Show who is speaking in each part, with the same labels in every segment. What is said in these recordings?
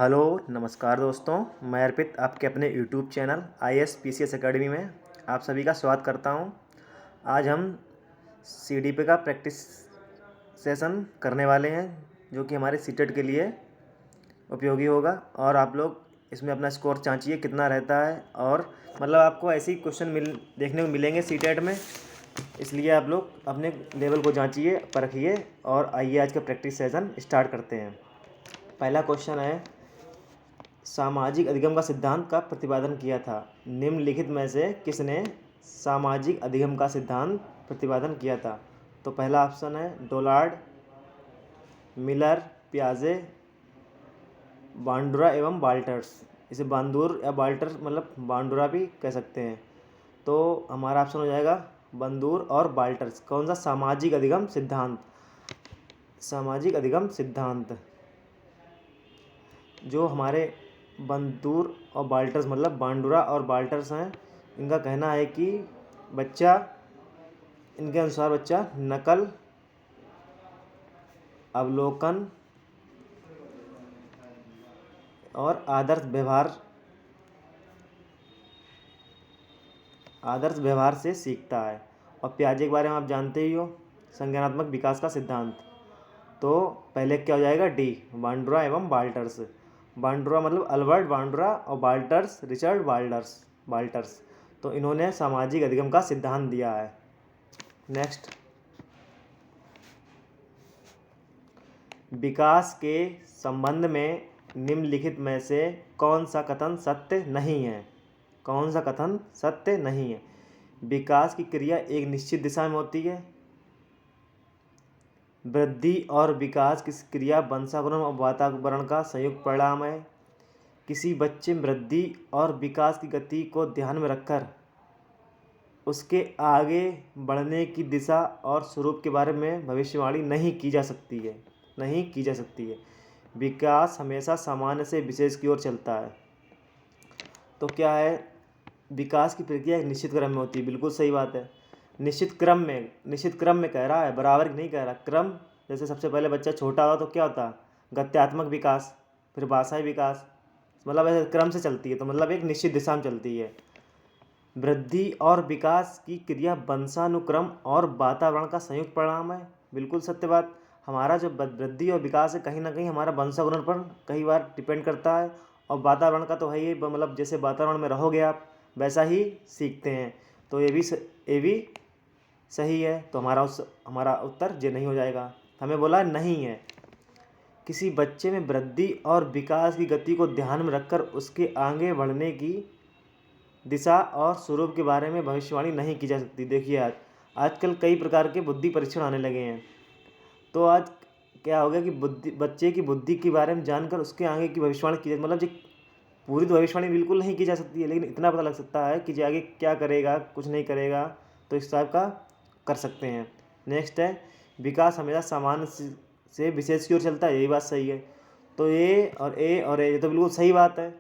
Speaker 1: Hello नमस्कार दोस्तों। मैं अर्पित आपके अपने YouTube channel IAS PCS academy में आप सभी का स्वागत करता हूं। आज हम CDP का प्रैक्टिस सेशन करने वाले हैं जो कि हमारे सीटेट के लिए उपयोगी होगा। और आप लोग इसमें अपना स्कोर जांचिए कितना रहता है, और मतलब आपको ऐसे ही क्वेश्चन देखने को मिलेंगे सीटेट में, इसलिए आप लोग अपने लेवल को जांचिए, परखिए। और आइए आज का प्रैक्टिस सेशन स्टार्ट करते हैं। पहला क्वेश्चन है, सामाजिक अधिगम का सिद्धांत का प्रतिपादन किया था। निम्नलिखित में से किसने सामाजिक अधिगम का सिद्धांत प्रतिपादन किया था? तो पहला ऑप्शन है डोलार्ड, मिलर, पियाजे, बांडुरा एवं बाल्टर्स। इसे बांदूर या बाल्टर्स मतलब बांडुरा भी कह सकते हैं। तो हमारा ऑप्शन हो जाएगा बंदूर और बाल्टर्स। कौन सा? सामाजिक अधिगम सिद्धांत। सामाजिक अधिगम सिद्धांत जो हमारे बंदूर और बाल्टर्स मतलब बांडुरा और बाल्टर्स हैं, इनका कहना है कि बच्चा, इनके अनुसार बच्चा नकल, अवलोकन और आदर्श व्यवहार से सीखता है। और पियाजे के बारे में आप जानते ही हो, संज्ञानात्मक विकास का सिद्धांत। तो पहले क्या हो जाएगा? डी, बांडुरा एवं बाल्टर्स। बांडुरा मतलब अल्बर्ट बांडुरा और बाल्टर्स रिचर्ड बाल्टर्स। तो इन्होंने सामाजिक अधिगम का सिद्धांत दिया है। नेक्स्ट, विकास के संबंध में निम्नलिखित में से कौन सा कथन सत्य नहीं है? कौन सा कथन सत्य नहीं है? विकास की क्रिया एक निश्चित दिशा में होती है। वृद्धि और विकास की क्रिया वंशानुक्रम और वातावरण का संयुक्त परिणाम है। किसी बच्चे में वृद्धि और विकास की गति को ध्यान में रखकर उसके आगे बढ़ने की दिशा और स्वरूप के बारे में भविष्यवाणी नहीं की जा सकती है। विकास हमेशा सामान्य से विशेष की ओर चलता है। तो क्या है? विकास की प्रक्रिया एक निश्चित क्रम में होती है। बिल्कुल सही बात है। निश्चित क्रम में कह रहा है, बराबर नहीं कह रहा। क्रम, जैसे सबसे पहले बच्चा छोटा हुआ तो क्या होता? गत्यात्मक विकास, फिर भाषाई विकास, मतलब ऐसे क्रम से चलती है। तो मतलब एक निश्चित दिशा में चलती है। वृद्धि और विकास की क्रिया वंशानुक्रम और वातावरण का संयुक्त परिणाम है। बिल्कुल सत्य बात। हमारा जो वृद्धि और विकास है, कहीं ना कहीं हमारा वंशानुक्रम पर कई बार डिपेंड करता है। और वातावरण का तो है ही, मतलब जैसे वातावरण में रहोगे आप वैसा ही सीखते हैं। तो ये भी सही है। तो हमारा उत्तर जे नहीं हो जाएगा। हमें बोला नहीं है। किसी बच्चे में वृद्धि और विकास की गति को ध्यान में रखकर उसके आगे बढ़ने की दिशा और स्वरूप के बारे में भविष्यवाणी नहीं की जा सकती। देखिए, आजकल कई प्रकार के बुद्धि परीक्षण आने लगे हैं। तो आज क्या हो गया कि बच्चे की बुद्धि के बारे में जानकर उसके आगे की भविष्यवाणी की जाए। मतलब जो पूरी तो भविष्यवाणी बिल्कुल नहीं की जा सकती है, लेकिन इतना पता लग सकता है कि जो आगे क्या करेगा, कुछ नहीं करेगा, तो इस टाइप का कर सकते हैं। नेक्स्ट है, विकास हमेशा सामान्य से विशेष की ओर चलता है। यही बात सही है। तो ये तो बिल्कुल सही बात है।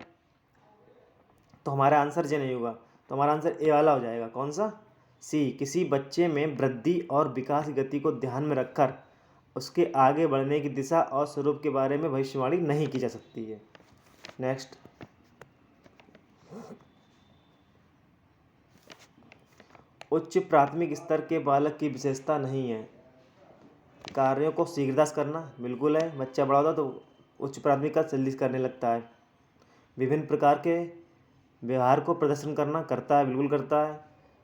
Speaker 1: तो हमारा आंसर जे नहीं होगा। तो हमारा आंसर ए वाला हो जाएगा। कौन सा? सी, किसी बच्चे में वृद्धि और विकास की गति को ध्यान में रखकर उसके आगे बढ़ने की दिशा और स्वरूप के बारे में भविष्यवाणी नहीं की जा सकती है। नेक्स्ट, उच्च प्राथमिक स्तर के बालक की विशेषता नहीं है कार्यों को शीघ्रता से करना। बिल्कुल है। बच्चा बड़ा होता तो उच्च प्राथमिक का जल्दी करने लगता है। विभिन्न प्रकार के व्यवहार को प्रदर्शन करता है। बिल्कुल करता है।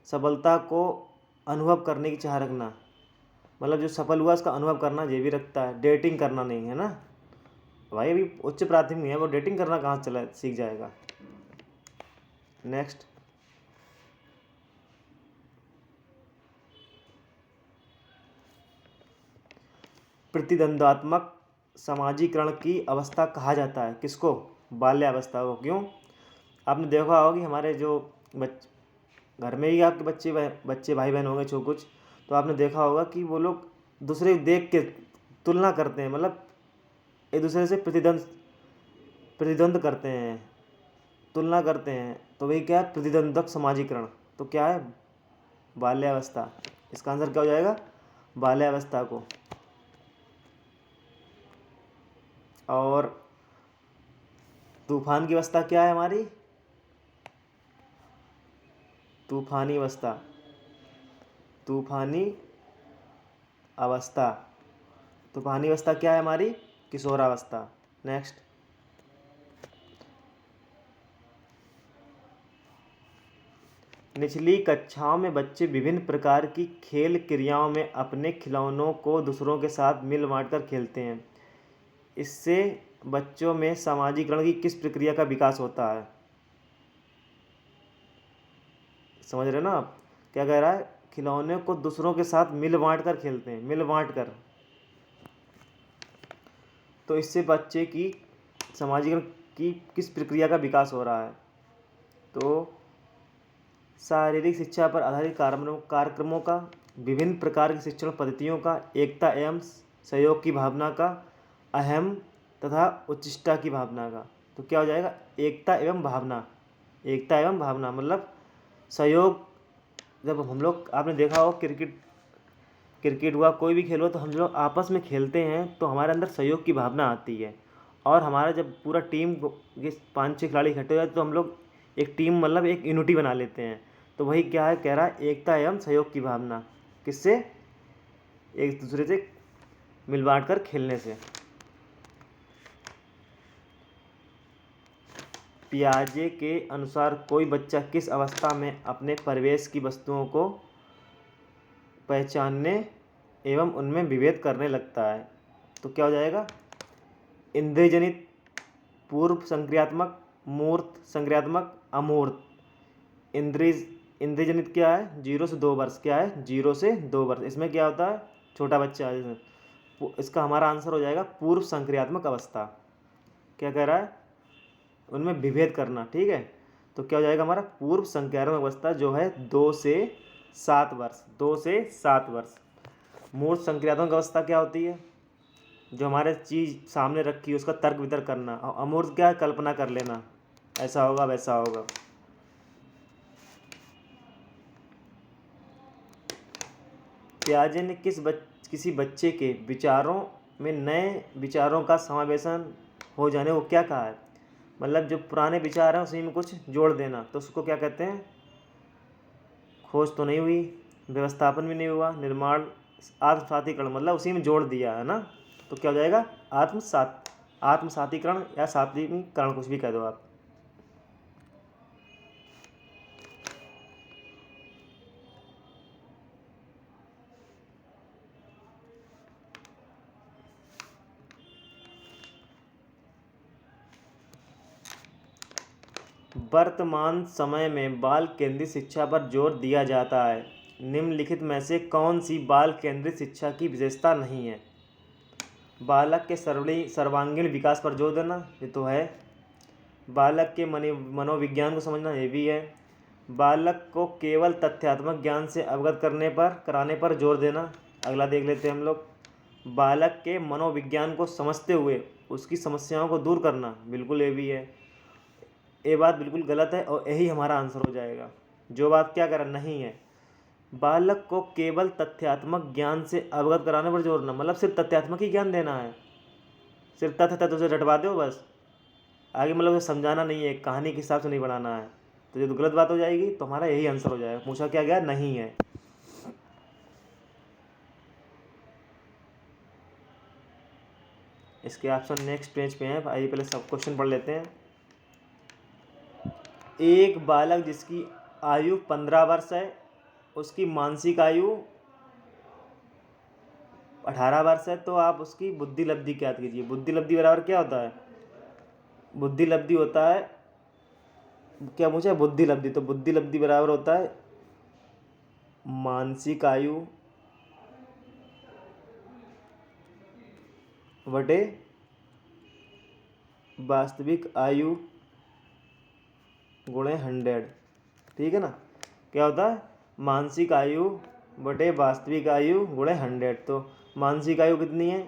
Speaker 1: सफलता को अनुभव करने की चाह रखना, मतलब जो सफल हुआ उसका अनुभव करना, ये भी रखता है। डेटिंग करना नहीं है ना भाई, अभी उच्च प्राथमिक है, वो डेटिंग करना कहाँ से सीख जाएगा। नेक्स्ट, प्रतिद्वंद्वात्मक समाजीकरण की अवस्था कहा जाता है किसको? बाल्यावस्था को। क्यों? आपने देखा होगा कि हमारे जो घर में ही आपके बच्चे भाई बहन होंगे छो कुछ, तो आपने देखा होगा कि वो लोग दूसरे को देख के तुलना करते हैं, मतलब एक दूसरे से प्रतिद्वंद करते हैं, तुलना करते हैं। तो वही क्या है? प्रतिद्वंद्वक समाजीकरण। तो क्या है? बाल्यावस्था। इसका आंसर क्या हो जाएगा? बाल्यावस्था को। और तूफान की अवस्था क्या है हमारी? तूफानी अवस्था, तूफानी अवस्था। तूफानी अवस्था क्या है हमारी? किशोरावस्था। नेक्स्ट, निचली कक्षाओं में बच्चे विभिन्न प्रकार की खेल क्रियाओं में अपने खिलौनों को दूसरों के साथ मिल बांट कर खेलते हैं। इससे बच्चों में सामाजिकरण की किस प्रक्रिया का विकास होता है? समझ रहे हो ना आप? क्या कह रहा है? खिलौने को दूसरों के साथ मिल बांट कर खेलते हैं, मिल बांट कर। तो इससे बच्चे की सामाजिकरण की किस प्रक्रिया का विकास हो रहा है? तो शारीरिक शिक्षा पर आधारित कार्यक्रमों का, विभिन्न प्रकार की शिक्षण पद्धतियों का, एकता एवं सहयोग की भावना का, अहम तथा उच्चिष्टा की भावना का। तो क्या हो जाएगा? एकता एवं भावना। एकता एवं भावना मतलब सहयोग। जब हम लोग, आपने देखा हो क्रिकेट हुआ, कोई भी खेल हो, तो हम लोग आपस में खेलते हैं तो हमारे अंदर सहयोग की भावना आती है। और हमारा जब पूरा टीम ये 5-6 खिलाड़ी इकट्ठे हो जाते तो हम लोग एक टीम मतलब एक यूनिटी बना लेते हैं। तो वही क्या है, कह रहा है एकता एवं सहयोग की भावना। किससे? एक दूसरे से मिल बांट कर खेलने से। पियाजे के अनुसार कोई बच्चा किस अवस्था में अपने परिवेश की वस्तुओं को पहचानने एवं उनमें विभेद करने लगता है? तो क्या हो जाएगा? इंद्रियजनित, पूर्व संक्रियात्मक, मूर्त संक्रियात्मक, अमूर्त। इंद्रियजनित क्या है? 0 से 2 वर्ष। क्या है? 0 से 2 वर्ष। इसमें क्या होता है? छोटा बच्चा है। इसका हमारा आंसर हो जाएगा पूर्व संक्रियात्मक अवस्था। क्या कह रहा है? उनमें विभेद करना। ठीक है, तो क्या हो जाएगा हमारा? पूर्व संक्रियात्मक अवस्था जो है 2 से 7 वर्ष। 2 से 7 वर्ष। मूर्त संक्रियात्मक अवस्था क्या होती है? जो हमारे चीज़ सामने रखी है उसका तर्क वितर्क करना। और अमूर्त क्या है? कल्पना कर लेना, ऐसा होगा वैसा होगा। पियाजे ने किसी बच्चे के विचारों में नए विचारों का समावेशन हो जाने को क्या कहा है? मतलब जो पुराने विचार हैं उसी में कुछ जोड़ देना, तो उसको क्या कहते हैं? खोज तो नहीं हुई, व्यवस्थापन भी नहीं हुआ, निर्माण, आत्मसातीकरण मतलब उसी में जोड़ दिया है ना। तो क्या हो जाएगा? आत्मसातीकरण या सात्विकरण, कुछ भी कह दो आप। वर्तमान समय में बाल केंद्रित शिक्षा पर जोर दिया जाता है। निम्नलिखित में से कौन सी बाल केंद्रित शिक्षा की विशेषता नहीं है? बालक के सर्वांगीण विकास पर जोर देना, ये तो है। बालक के मनोविज्ञान को समझना, ये भी है। बालक को केवल तथ्यात्मक ज्ञान से अवगत कराने पर जोर देना, अगला देख लेते हैं हम लोग। बालक के मनोविज्ञान को समझते हुए उसकी समस्याओं को दूर करना, बिल्कुल ये भी है। ये बात बिल्कुल गलत है और यही हमारा आंसर हो जाएगा। जो बात क्या करा नहीं है, बालक को केवल तथ्यात्मक ज्ञान से अवगत कराने पर जोर देना, मतलब सिर्फ तथ्यात्मक ही ज्ञान देना है, सिर्फ तथ्य उसे रटवा दो बस, आगे मतलब उसे समझाना नहीं है, कहानी के हिसाब से नहीं बनाना है। तो ये तो गलत बात हो जाएगी, तो हमारा यही आंसर हो जाएगा। पूछा क्या गया? नहीं है। इसके ऑप्शन नेक्स्ट पेज पे हैं। आइए पहले सब क्वेश्चन पढ़ लेते हैं। एक बालक जिसकी आयु 15 वर्ष है, उसकी मानसिक आयु 18 वर्ष है, तो आप उसकी बुद्धि लब्धि क्या कीजिए? बुद्धि लब्धि बराबर क्या होता है? बुद्धि लब्धि होता है, क्या पूछा? बुद्धि लब्धि। तो बुद्धि लब्धि बराबर होता है मानसिक आयु बटे वास्तविक आयु गुणे 100। ठीक है ना? क्या होता है? मानसिक आयु बटे वास्तविक आयु गुणे 100। तो मानसिक आयु कितनी है?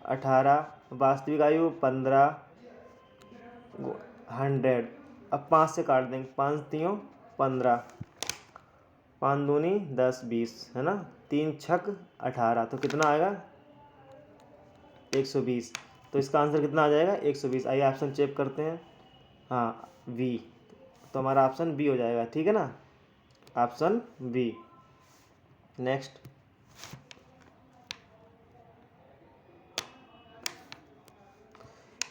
Speaker 1: 18, वास्तविक आयु 15, 100। अब 5 से काट देंगे, 5 3 15, 5 दूनी 10 20, है ना? 3 छक 18, तो कितना आएगा? 120। तो इसका आंसर कितना आ जाएगा 120। आइए ऑप्शन चेक करते हैं। हाँ बी, तो हमारा ऑप्शन बी हो जाएगा, ठीक है ना, ऑप्शन बी। नेक्स्ट,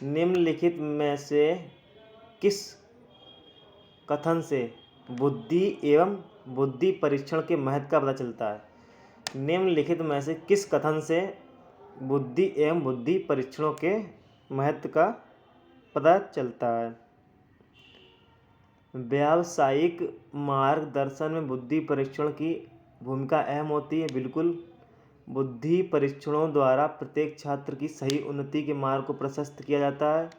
Speaker 1: निम्नलिखित में से किस कथन से बुद्धि एवं बुद्धि परीक्षण के महत्व का पता चलता है? निम्नलिखित में से किस कथन से बुद्धि एवं बुद्धि परीक्षणों के महत्व का पता चलता है? व्यावसायिक मार्गदर्शन में बुद्धि परीक्षण की भूमिका अहम होती है। बिल्कुल, बुद्धि परीक्षणों द्वारा प्रत्येक छात्र की सही उन्नति के मार्ग को प्रशस्त किया जाता है।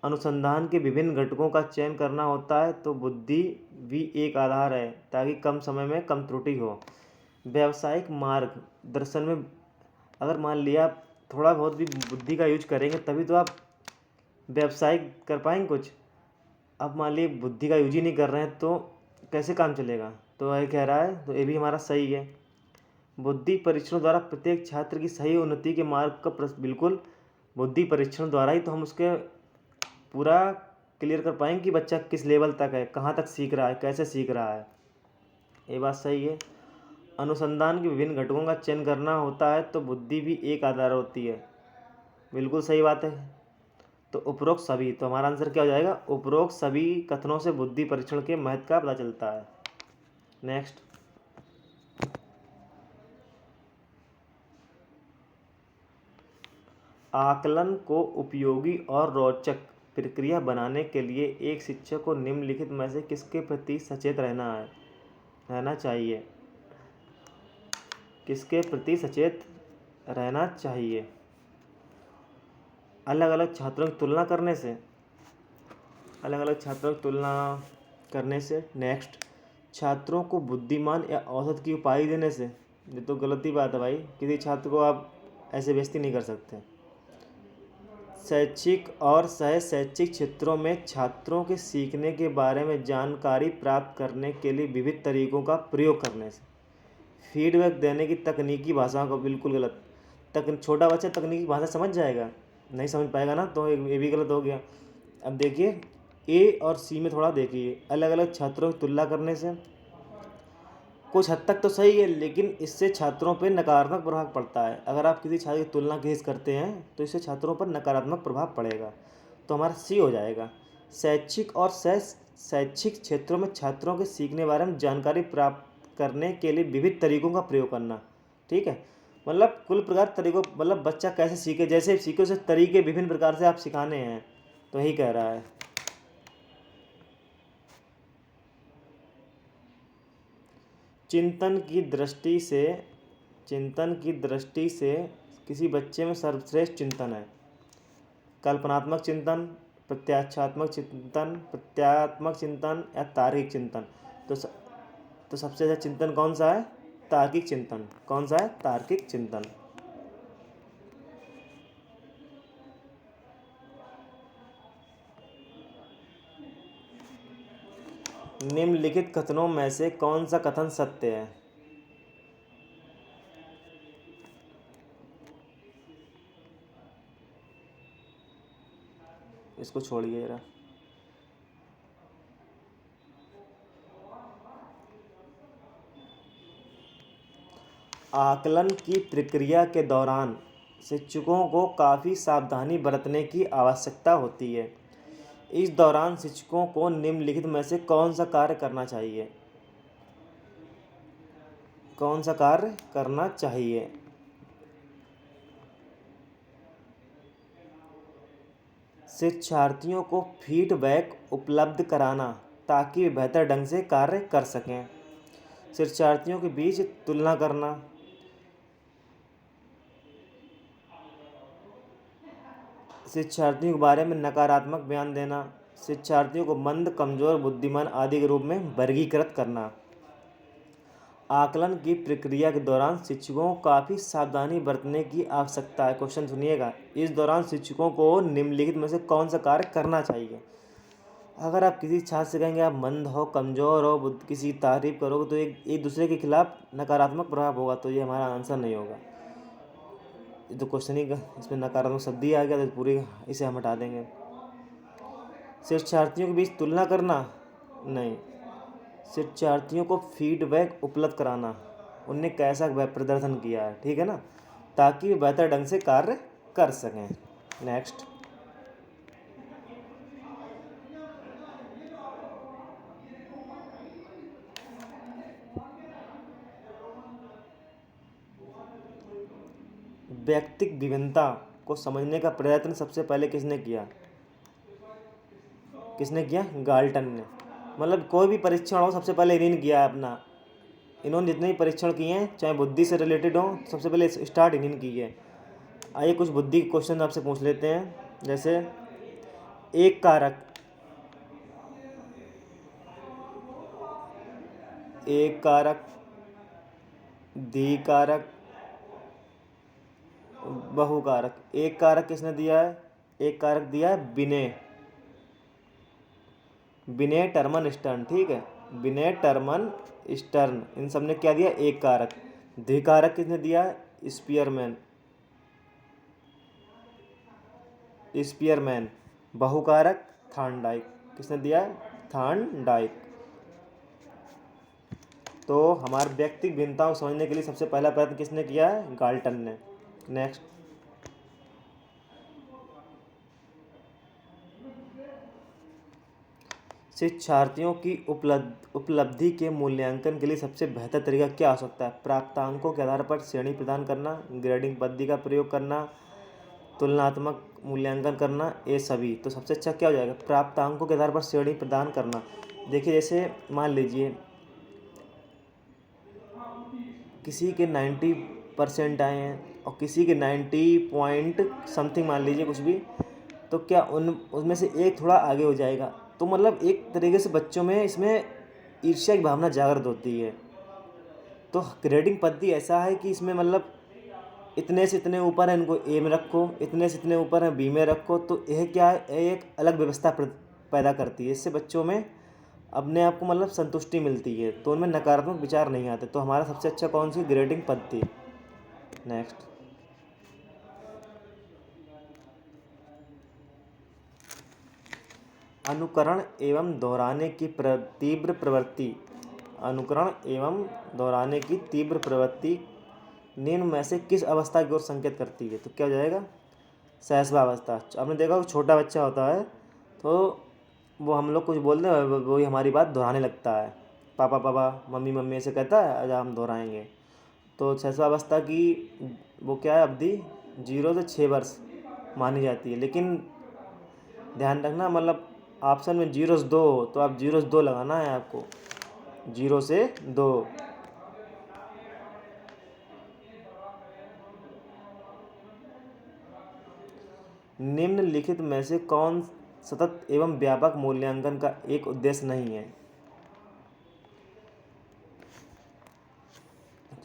Speaker 1: अनुसंधान के विभिन्न घटकों का चयन करना होता है, तो बुद्धि भी एक आधार है ताकि कम समय में कम त्रुटि हो। व्यावसायिक मार्गदर्शन में अगर मान लिया आप थोड़ा बहुत भी बुद्धि का यूज करेंगे तभी तो आप व्यावसायिक कर पाएंगे कुछ। अब मान लीजिए बुद्धि का यूज ही नहीं कर रहे हैं तो कैसे काम चलेगा? तो ये कह रहा है, तो ये भी हमारा सही है। बुद्धि परीक्षण द्वारा प्रत्येक छात्र की सही उन्नति के मार्ग का बिल्कुल, बुद्धि परीक्षण द्वारा ही तो हम उसके पूरा क्लियर कर पाएंगे कि बच्चा किस लेवल तक है, कहाँ तक सीख रहा है, कैसे सीख रहा है। ये बात सही है। अनुसंधान के विभिन्न घटकों का चयन करना होता है, तो बुद्धि भी एक आधार होती है। बिल्कुल सही बात है। तो उपरोक्त सभी, तो हमारा आंसर क्या हो जाएगा? उपरोक्त सभी कथनों से बुद्धि परीक्षण के महत्व का पता चलता है। नेक्स्ट, आकलन को उपयोगी और रोचक प्रक्रिया बनाने के लिए एक शिक्षक को निम्नलिखित में से किसके प्रति सचेत रहना चाहिए? किसके प्रति सचेत रहना चाहिए? अलग अलग छात्रों की तुलना करने से, अलग अलग छात्रों की तुलना करने से। नेक्स्ट, छात्रों को बुद्धिमान या औसत की उपाधि देने से। ये तो गलत ही बात है भाई, किसी छात्र को आप ऐसे बेइज्जती नहीं कर सकते। शैक्षिक और सह शैक्षिक क्षेत्रों में छात्रों के सीखने के बारे में जानकारी प्राप्त करने के लिए विविध तरीकों का प्रयोग करने से। फीडबैक देने की तकनीकी भाषा को, बिल्कुल गलत। छोटा बच्चा तकनीकी भाषा समझ जाएगा? नहीं समझ पाएगा ना, तो ये भी गलत हो गया। अब देखिए ए और सी में थोड़ा देखिए, अलग अलग छात्रों की तुलना करने से कुछ हद तक तो सही है, लेकिन इससे छात्रों पर नकारात्मक प्रभाव पड़ता है। अगर आप किसी छात्र की तुलना किसी से करते हैं तो इससे छात्रों पर नकारात्मक प्रभाव पड़ेगा, तो हमारा सी हो जाएगा। शैक्षिक और सह शैक्षिक क्षेत्रों में छात्रों के सीखने के बारे में जानकारी प्राप्त करने के लिए विविध तरीकों का प्रयोग करना, ठीक है। मतलब कुल प्रकार तरीकों, मतलब बच्चा कैसे सीखे, जैसे सीखे उसे तरीके विभिन्न प्रकार से आप सिखाने हैं, तो यही कह रहा है। चिंतन की दृष्टि से किसी बच्चे में सर्वश्रेष्ठ चिंतन है? कल्पनात्मक चिंतन, प्रत्यात्मक चिंतन या तार्किक चिंतन? तो सबसे अच्छा चिंतन कौन सा है? तार्किक चिंतन। कौन सा है? तार्किक चिंतन। निम्नलिखित कथनों में से कौन सा कथन सत्य है? इसको छोड़िए जरा। आकलन की प्रक्रिया के दौरान शिक्षकों को काफ़ी सावधानी बरतने की आवश्यकता होती है। इस दौरान शिक्षकों को निम्नलिखित में से कौन सा कार्य करना चाहिए? कौन सा कार्य करना चाहिए? शिक्षार्थियों को फीडबैक उपलब्ध कराना ताकि वे बेहतर ढंग से कार्य कर सकें। शिक्षार्थियों के बीच तुलना करना, शिक्षार्थियों के बारे में नकारात्मक बयान देना, शिक्षार्थियों को मंद, कमज़ोर, बुद्धिमान आदि के रूप में वर्गीकृत करना। आकलन की प्रक्रिया के दौरान शिक्षकों को काफ़ी सावधानी बरतने की आवश्यकता है। क्वेश्चन सुनिएगा, इस दौरान शिक्षकों को निम्नलिखित में से कौन सा कार्य करना चाहिए? अगर आप किसी छात्र से कहेंगे आप मंद हो, कमज़ोर हो, किसी की तारीफ करोगे तो एक दूसरे के खिलाफ नकारात्मक प्रभाव होगा, तो ये हमारा आंसर नहीं होगा। ये तो क्वेश्चन ही इसमें नकारात्मक शब्द ही आ गया, तो पूरी इसे हम हटा देंगे। शिक्षार्थियों के बीच तुलना करना, नहीं। शिक्षार्थियों को फीडबैक उपलब्ध कराना, उनने कैसा वह प्रदर्शन किया है, ठीक है ना, ताकि वे बेहतर ढंग से कार्य कर सकें। नेक्स्ट, व्यक्तिक विभिन्नता को समझने का प्रयत्न सबसे पहले किसने किया? किसने किया? गाल्टन ने। मतलब कोई भी परीक्षण हो सबसे पहले इन्हीं ने किया है अपना। इन्होंने जितने भी परीक्षण किए हैं चाहे बुद्धि से रिलेटेड हो, सबसे पहले स्टार्ट इन्हीं ने की है। आइए कुछ बुद्धि के क्वेश्चन आपसे पूछ लेते हैं। जैसे एक कारक, एक कारक, द्विकारक, बहुकारक। एक कारक किसने दिया है? एक कारक दिया है विनय, विनय टर्मन स्टर्न, ठीक है, विनय टर्मन स्टर्न, इन सब ने क्या दिया? एक कारक। द्विकारक किसने दिया है? Spearman, Spearman. बहुकारक थॉर्नडाइक, किसने दिया है? थॉर्नडाइक। तो हमारे व्यक्तिगत भिन्नताओं को समझने के लिए सबसे पहला प्रयत्न किसने किया है? गाल्टन ने। नेक्स्ट, शिक्षार्थियों की उपलब्धि के मूल्यांकन के लिए सबसे बेहतर तरीका क्या हो सकता है? प्राप्तांकों के आधार पर श्रेणी प्रदान करना, ग्रेडिंग पद्धति का प्रयोग करना, तुलनात्मक मूल्यांकन करना, ये सभी। तो सबसे अच्छा क्या हो जाएगा? प्राप्तांकों के आधार पर श्रेणी प्रदान करना। देखिए जैसे मान लीजिए किसी के 90% आए हैं और किसी के 90 पॉइंट समथिंग मान लीजिए कुछ भी, तो क्या उनमें से एक थोड़ा आगे हो जाएगा। तो मतलब एक तरीके से बच्चों में इसमें ईर्ष्या की भावना जागृत होती है। तो ग्रेडिंग पद्धति ऐसा है कि इसमें मतलब इतने से इतने ऊपर है इनको ए में रखो, इतने से इतने ऊपर है बी में रखो, तो यह क्या है? यह एक अलग व्यवस्था पैदा करती है। इससे बच्चों में अपने आप को मतलब संतुष्टि मिलती है, तो उनमें नकारात्मक विचार नहीं आते। तो हमारा सबसे अच्छा कौन सी? ग्रेडिंग पद्धति। नेक्स्ट, अनुकरण एवं दोहराने की तीव्र प्रवृत्ति, अनुकरण एवं दोहराने की तीव्र प्रवृत्ति निम्न में से किस अवस्था की ओर संकेत करती है? तो क्या हो जाएगा? सहस्वावस्था। आपने देखा छोटा बच्चा होता है तो वो हम लोग कुछ बोलते हैं वही हमारी बात दोहराने लगता है, पापा पापा, मम्मी मम्मी ऐसे कहता है, आज हम दोहराएंगे। तो सहस्वावस्था की वो क्या है? अवधि 0 से 6 वर्ष मानी जाती है। लेकिन ध्यान रखना, मतलब ऑप्शन में 0 से 2 हो तो आप 0 से 2 लगाना है आपको, 0 से 2। निम्नलिखित में से कौन सतत एवं व्यापक मूल्यांकन का एक उद्देश्य नहीं है?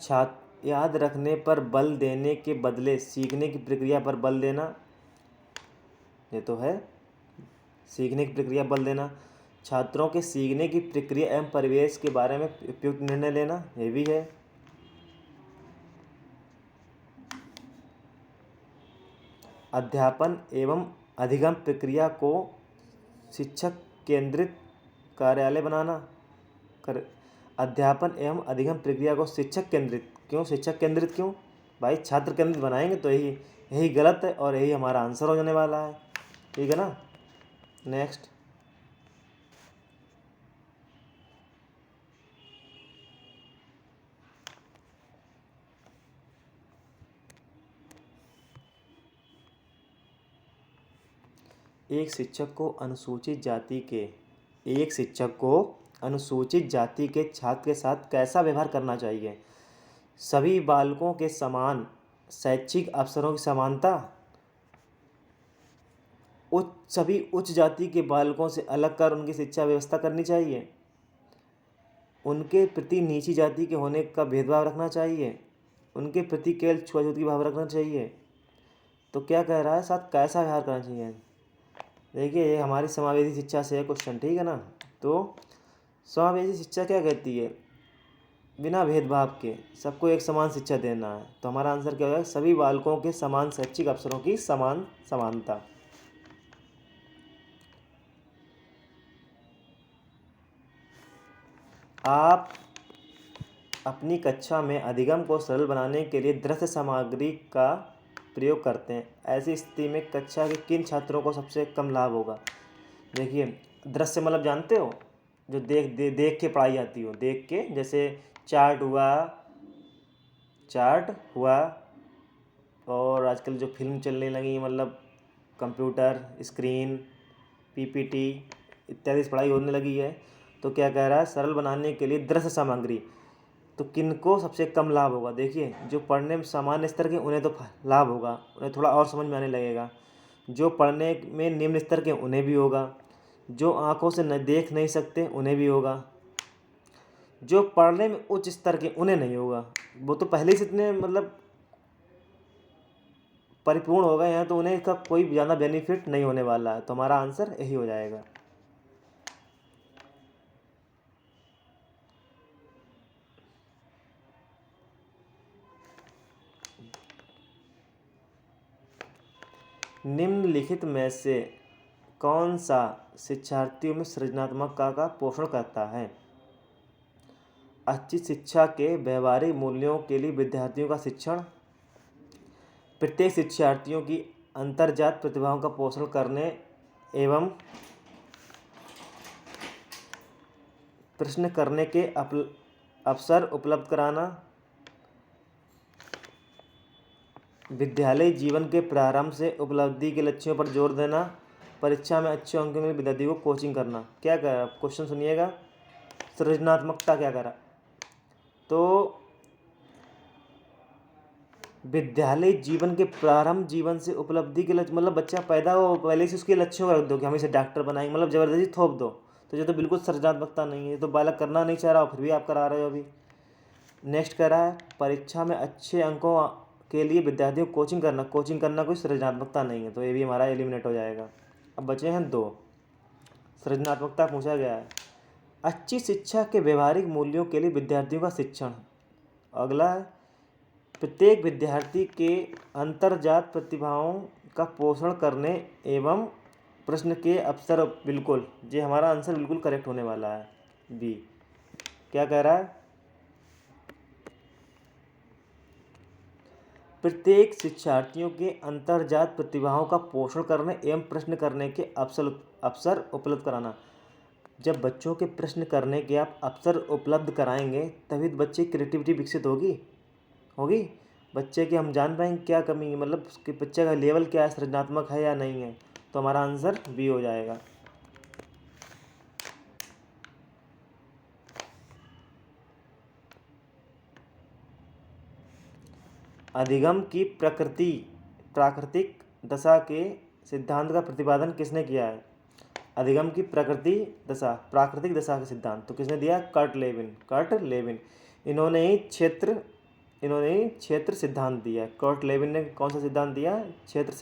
Speaker 1: छात्र याद रखने पर बल देने के बदले सीखने की प्रक्रिया पर बल देना, ये तो है, सीखने की प्रक्रिया बल देना। छात्रों के सीखने की प्रक्रिया एवं परिवेश के बारे में उपयुक्त निर्णय लेना, ये भी है। अध्यापन एवं अधिगम प्रक्रिया को शिक्षक केंद्रित कार्यालय बनाना कर। अध्यापन एवं अधिगम प्रक्रिया को शिक्षक केंद्रित क्यों? शिक्षक केंद्रित क्यों भाई? छात्र केंद्रित बनाएंगे तो यही यही गलत है और यही हमारा आंसर हो जाने वाला है, ठीक है ना। नेक्स्ट, एक शिक्षक को अनुसूचित जाति के छात्र के साथ कैसा व्यवहार करना चाहिए? सभी बालकों के समान शैक्षिक अवसरों की समानता, सभी उच्च जाति के बालकों से अलग कर उनकी शिक्षा व्यवस्था करनी चाहिए, उनके प्रति नीची जाति के होने का भेदभाव रखना चाहिए, उनके प्रति केवल छुआछूत की भाव रखना चाहिए। तो क्या कह रहा है? साथ कैसा व्यवहार करना चाहिए? देखिए ये हमारी समावेशी शिक्षा से है क्वेश्चन, ठीक है ना। तो समावेशी शिक्षा क्या कहती है? बिना भेदभाव के सबको एक समान शिक्षा देना है। तो हमारा आंसर क्या होगा? सभी बालकों के समान शैक्षिक अवसरों की समान समानता। आप अपनी कक्षा में अधिगम को सरल बनाने के लिए दृश्य सामग्री का प्रयोग करते हैं। ऐसी स्थिति में कक्षा के किन छात्रों को सबसे कम लाभ होगा? देखिए, दृश्य मतलब जानते हो, जो देख के पढ़ाई आती हो, देख के, जैसे चार्ट हुआ और आजकल जो फिल्म चलने लगी, मतलब कंप्यूटर स्क्रीन, पीपीटी इत्यादि से पढ़ाई होने लगी है। तो क्या कह रहा है? सरल बनाने के लिए दृश्य सामग्री, तो किनको सबसे कम लाभ होगा? देखिए, जो पढ़ने में सामान्य स्तर के उन्हें तो लाभ होगा, उन्हें थोड़ा और समझ में आने लगेगा। जो पढ़ने में निम्न स्तर के उन्हें भी होगा। जो आंखों से देख नहीं सकते उन्हें भी होगा। जो पढ़ने में उच्च स्तर के उन्हें नहीं होगा, वो तो पहले से इतने मतलब परिपूर्ण हो गए हैं, तो उन्हें इसका कोई ज़्यादा बेनिफिट नहीं होने वाला है। तो हमारा आंसर यही हो जाएगा। निम्नलिखित में से कौन सा शिक्षार्थियों में सृजनात्मकता का पोषण करता है? अच्छी शिक्षा के व्यवहारिक मूल्यों के लिए विद्यार्थियों का शिक्षण, प्रत्येक शिक्षार्थियों की अंतर्जात प्रतिभाओं का पोषण करने एवं प्रश्न करने के अवसर उपलब्ध कराना, विद्यालय जीवन के प्रारंभ से उपलब्धि के लक्ष्यों पर जोर देना, परीक्षा में अच्छे अंकों के लिए विद्यार्थियों को कोचिंग करना। क्या कह रहा है? क्वेश्चन सुनिएगा। सृजनात्मकता क्या कह रहा? तो विद्यालय जीवन के प्रारंभ जीवन से उपलब्धि के लक्ष्य, मतलब बच्चा पैदा हो पहले से उसके लक्ष्यों को रख दो कि हम इसे डॉक्टर बनाएंगे, मतलब ज़बरदस्ती थोप दो, तो ये तो बिल्कुल सृजनात्मकता नहीं है। तो बालक करना नहीं चाह रहा हो, फिर भी आप करा रहे हो अभी। नेक्स्ट कह रहा है परीक्षा में अच्छे अंकों के लिए विद्यार्थियों को कोचिंग करना कोई सृजनात्मकता नहीं है। तो ये भी हमारा एलिमिनेट हो जाएगा। अब बचे हैं दो। सृजनात्मकता पूछा गया है अच्छी शिक्षा के व्यवहारिक मूल्यों के लिए विद्यार्थियों का शिक्षण। अगला है प्रत्येक विद्यार्थी के अंतर्जात प्रतिभाओं का पोषण करने एवं प्रश्न के अवसर। बिल्कुल, ये हमारा आंसर बिल्कुल करेक्ट होने वाला है, बी। क्या कह रहा है? प्रत्येक शिक्षार्थियों के अंतर्जात प्रतिभाओं का पोषण करने एवं प्रश्न करने के अवसर उपलब्ध कराना। जब बच्चों के प्रश्न करने के आप अवसर उपलब्ध कराएंगे तभी तो बच्चे की क्रिएटिविटी विकसित होगी बच्चे की, हम जान पाएंगे क्या कमी है, मतलब उसके बच्चे का लेवल क्या है, सृजनात्मक है या नहीं है। तो हमारा आंसर बी हो जाएगा। अधिगम की प्राकृतिक दशा के सिद्धांत का प्रतिपादन किसने किया है? अधिगम की प्राकृतिक दशा के सिद्धांत तो किसने दिया? Kurt Lewin. इन्होंने ही क्षेत्र सिद्धांत दिया। कर्ट लेविन ने कौन सा सिद्धांत दिया? क्षेत्र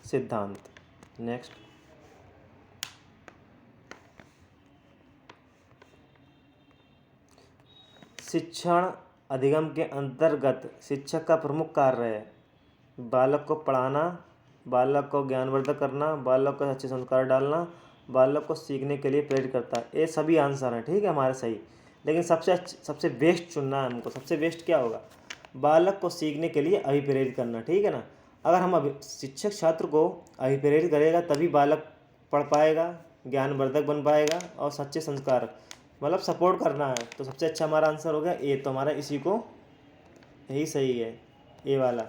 Speaker 1: सिद्धांत। नेक्स्ट, शिक्षण अधिगम के अंतर्गत शिक्षक का प्रमुख कार्य है बालक को पढ़ाना, बालक को ज्ञानवर्धक करना, बालक को अच्छे संस्कार डालना, बालक को सीखने के लिए प्रेरित करता है। ये सभी आंसर हैं, ठीक है, हमारे सही। लेकिन सबसे बेस्ट चुनना है हमको। सबसे बेस्ट क्या होगा? बालक को सीखने के लिए अभिप्रेरित करना, ठीक है ना। अगर हम शिक्षक छात्र को अभिप्रेरित करेगा तभी बालक पढ़ पाएगा, ज्ञानवर्धक बन पाएगा और सच्चे संस्कार, मतलब सपोर्ट करना है। तो सबसे अच्छा हमारा आंसर हो गया ए। तो हमारा इसी को यही सही है, ए वाला।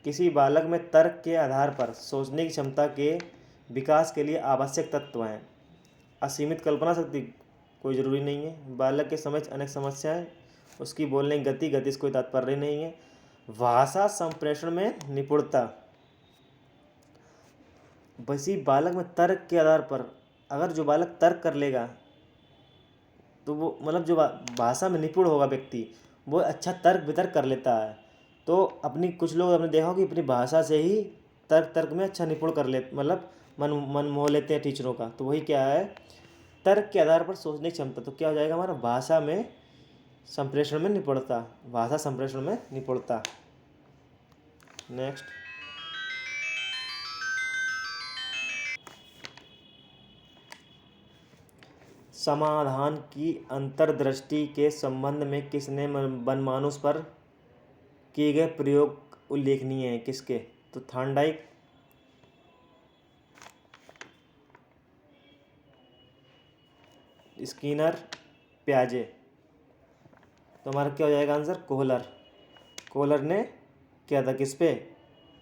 Speaker 1: किसी बालक में तर्क के आधार पर सोचने की क्षमता के विकास के लिए आवश्यक तत्व हैं। असीमित कल्पना शक्ति कोई ज़रूरी नहीं है। बालक के समझ अनेक समस्याएं, उसकी बोलने की गति से कोई तात्पर्य नहीं है। भाषा संप्रेषण में निपुणता, वैसे बालक में तर्क के आधार पर अगर जो बालक तर्क कर लेगा तो वो मतलब जो भाषा में निपुण होगा व्यक्ति, वो अच्छा तर्क वितर्क कर लेता है। तो कुछ लोग आपने देखा हो कि अपनी भाषा से ही तर्क में अच्छा निपुण कर ले, मतलब मन मोह लेते हैं टीचरों का। तो वही क्या है, तर्क के आधार पर सोचने की क्षमता। तो क्या हो जाएगा हमारा, भाषा में संप्रेषण में निपुणता, भाषा संप्रेषण में निपुणता। नेक्स्ट, समाधान की अंतर्दृष्टि के संबंध में किसने बनमानुष पर किए गए प्रयोग उल्लेखनीय हैं? किसके? तो थॉर्नडाइक, स्किनर, प्याजे। तो हमारा क्या हो जाएगा आंसर, कोहलर। कोहलर ने क्या था, किस पे,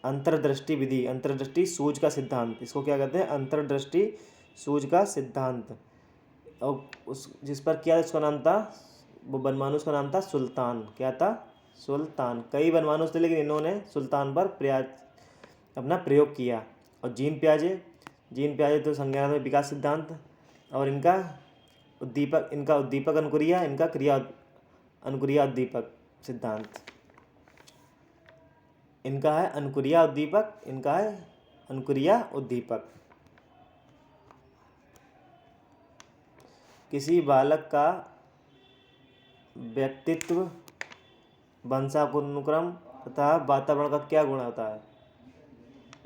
Speaker 1: अंतर्दृष्टि विधि, अंतर्दृष्टि सूझ का सिद्धांत, इसको क्या कहते हैं, अंतर्दृष्टि सूझ का सिद्धांत। और उस जिस पर क्या उसका नाम था, वो बनमानुष का नाम था सुल्तान। क्या था, सुल्तान। कई बनमानुष थे लेकिन इन्होंने सुल्तान पर अपना प्रयोग किया। और जीन प्याजे तो संज्ञानात्मक विकास सिद्धांत, और इनका उद्दीपक अनुक्रिया, इनका क्रिया अनुक्रिया उद्दीपक सिद्धांत। इनका है अनुक्रिया उद्दीपक, इनका है अनुक्रिया उद्दीपक। किसी बालक का व्यक्तित्व, वंशानुक्रम तथा वातावरण का क्या गुण होता है?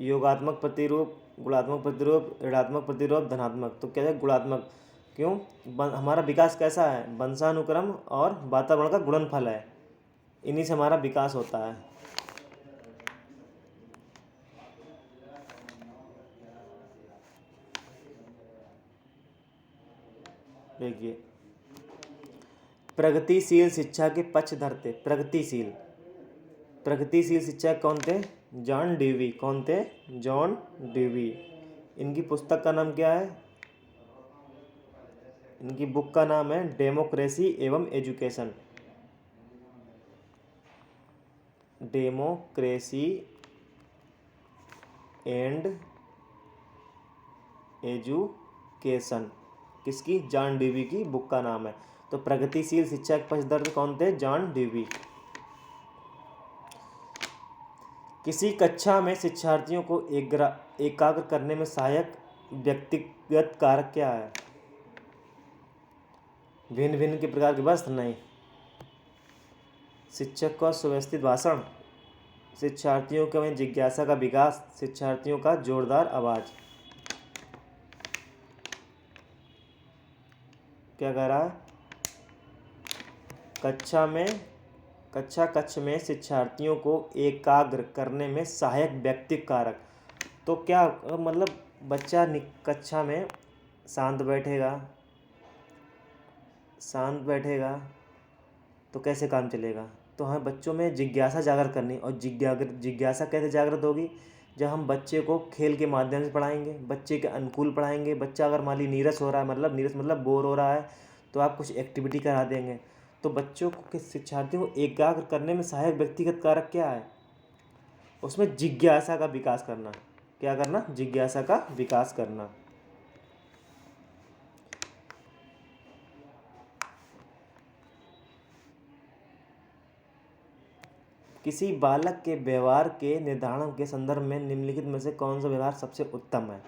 Speaker 1: योगात्मक प्रतिरूप, गुणात्मक प्रतिरूप, ऋणात्मक प्रतिरूप, धनात्मक। तो क्या है, गुणात्मक। क्यों? हमारा विकास कैसा है, वंशानुक्रम और वातावरण का गुणनफल है, इन्हीं से हमारा विकास होता है। देखिए, प्रगतिशील शिक्षा के पक्षधर थे। प्रगतिशील शिक्षा कौन थे? John Dewey. कौन थे? John Dewey. इनकी पुस्तक का नाम क्या है? इनकी बुक का नाम है डेमोक्रेसी एवं एजुकेशन। डेमोक्रेसी एंड एजुकेशन, किसकी? जॉन डेवी की बुक का नाम है। तो प्रगतिशील शिक्षा के पक्षधर कौन थे? John Dewey. किसी कक्षा में शिक्षार्थियों को एकाग्र करने में सहायक व्यक्तिगत कारक क्या है? भिन्न भिन्न के प्रकार के वस्त्र? नहीं। शिक्षक का सुव्यवस्थित भाषण, शिक्षार्थियों के में जिज्ञासा का विकास, शिक्षार्थियों का जोरदार आवाज। क्या कह रहा है? कक्ष में शिक्षार्थियों को एकाग्र करने में सहायक व्यक्तिगत कारक। तो क्या मतलब, बच्चा कक्षा में शांत बैठेगा तो कैसे काम चलेगा? तो हमें बच्चों में जिज्ञासा जागृत करनी। और जिज्ञासा कैसे जागृत होगी? जब हम बच्चे को खेल के माध्यम से पढ़ाएंगे, बच्चे के अनुकूल पढ़ाएंगे। बच्चा अगर मान ली नीरस हो रहा है, नीरस मतलब बोर हो रहा है, तो आप कुछ एक्टिविटी करा देंगे। तो बच्चों को, शिक्षार्थियों को एकाग्र करने में सहायक व्यक्तिगत कारक क्या है? उसमें जिज्ञासा का विकास करना। क्या करना? जिज्ञासा का विकास करना। किसी बालक के व्यवहार के निर्धारण के संदर्भ में निम्नलिखित में से कौन सा व्यवहार सबसे उत्तम है?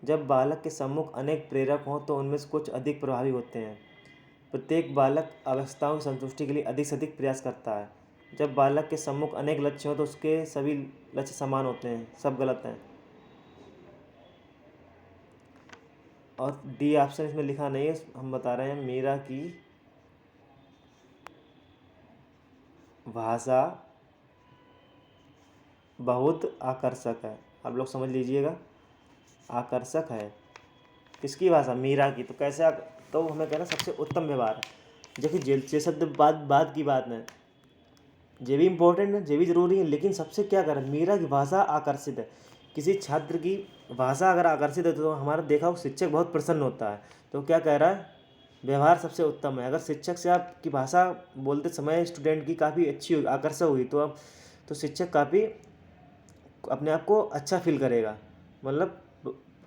Speaker 1: जब बालक के सम्मुख अनेक प्रेरक हों तो उनमें से कुछ अधिक प्रभावी होते हैं। प्रत्येक बालक आवश्यकताओं की संतुष्टि के लिए अधिक से अधिक प्रयास करता है। जब बालक के सम्मुख अनेक लक्ष्य हों तो उसके सभी लक्ष्य समान होते हैं। सब गलत हैं। और डी ऑप्शन इसमें लिखा नहीं है, हम बता रहे हैं। मीरा की भाषा बहुत आकर्षक है। आप लोग समझ लीजिएगा, आकर्षक है। किसकी भाषा? मीरा की। तो कैसे तो हमें कहना सबसे उत्तम व्यवहार है। देखिए, जे शब्द बात की बात है, ये भी इम्पोर्टेंट है, ये भी ज़रूरी है, लेकिन सबसे क्या करें, मीरा की भाषा आकर्षित है। किसी छात्र की भाषा अगर आकर्षित है तो हमारा देखा हो शिक्षक बहुत प्रसन्न होता है। तो क्या कह रहा है? व्यवहार सबसे उत्तम है। अगर शिक्षक से आपकी भाषा बोलते समय स्टूडेंट की काफ़ी अच्छी हुई, आकर्षक हुई, तो शिक्षक काफ़ी अपने आप को अच्छा फील करेगा। मतलब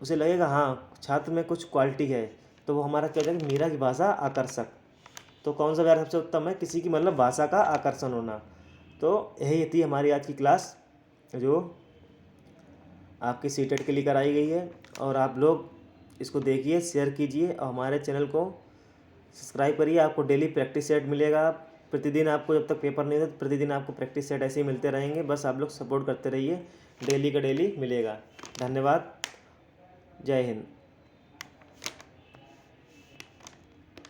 Speaker 1: उसे लगेगा हाँ, छात्र में कुछ क्वालिटी है। तो वो हमारा क्या जाएगा? मीरा की भाषा आकर्षक। तो कौन सा व्यवहार सबसे उत्तम है? किसी की मतलब भाषा का आकर्षण होना। तो यही थी हमारी आज की क्लास, जो आपकी सीटेट के लिए कराई गई है। और आप लोग इसको देखिए, शेयर कीजिए और हमारे चैनल को सब्सक्राइब करिए। आपको डेली प्रैक्टिस सेट मिलेगा प्रतिदिन। आपको जब तक पेपर नहीं होता प्रतिदिन आपको प्रैक्टिस सेट ऐसे ही मिलते रहेंगे। बस आप लोग सपोर्ट करते रहिए, डेली का डेली मिलेगा। धन्यवाद। जय हिंद।